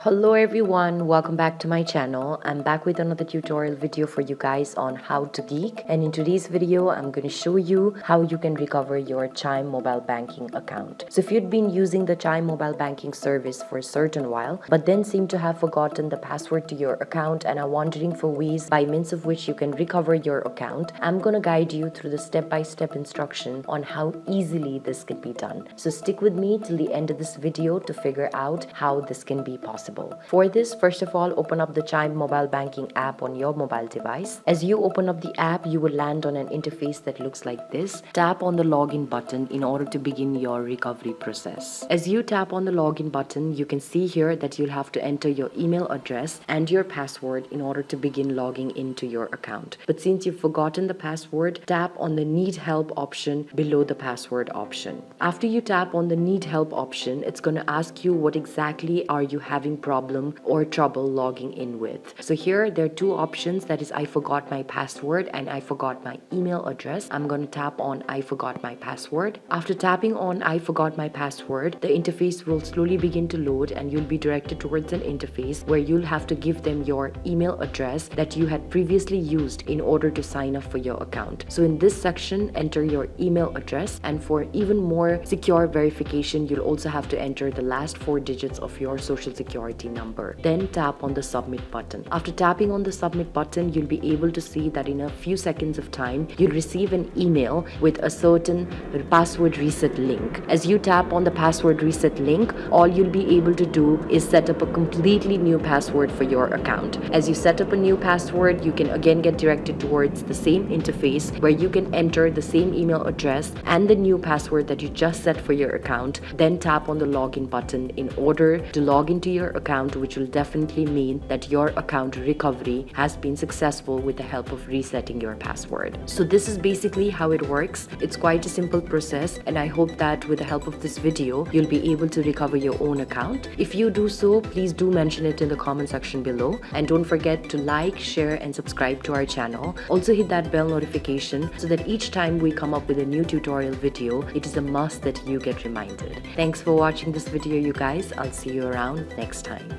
Hello everyone, welcome back to my channel. I'm back with another tutorial video for you guys on how to geek, and in today's video I'm going to show you how you can recover your Chime mobile banking account. So if you'd been using the Chime mobile banking service for a certain while but then seem to have forgotten the password to your account and are wondering for ways by means of which you can recover your account, I'm going to guide you through the step-by-step instruction on how easily this can be done. So stick with me till the end of this video to figure out how this can be possible. For this, first of all, open up the Chime mobile banking app on your mobile device. As you open up the app, you will land on an interface that looks like this. Tap on the login button in order to begin your recovery process. As you tap on the login button, you can see here that you'll have to enter your email address and your password in order to begin logging into your account. But since you've forgotten the password, tap on the need help option below the password option. After you tap on the need help option, it's going to ask you what exactly are you having problem or trouble logging in with. So here there are two options, that is I forgot my password and I forgot my email address. I'm going to tap on I forgot my password. After tapping on I forgot my password, the interface will slowly begin to load and you'll be directed towards an interface where you'll have to give them your email address that you had previously used in order to sign up for your account. So in this section, enter your email address, and for even more secure verification, you'll also have to enter the last 4 digits of your social security number. Then tap on the submit button. After tapping on the submit button, you'll be able to see that in a few seconds of time, you'll receive an email with a certain password reset link. As you tap on the password reset link, all you'll be able to do is set up a completely new password for your account. As you set up a new password, you can again get directed towards the same interface where you can enter the same email address and the new password that you just set for your account. Then tap on the login button in order to log into your account, which will definitely mean that your account recovery has been successful with the help of resetting your password. So this is basically how it works. It's quite a simple process, and I hope that with the help of this video, you'll be able to recover your own account. If you do so, please do mention it in the comment section below, and don't forget to like, share and subscribe to our channel. Also hit that bell notification so that each time we come up with a new tutorial video, it is a must that you get reminded. Thanks for watching this video, you guys. I'll see you around next time.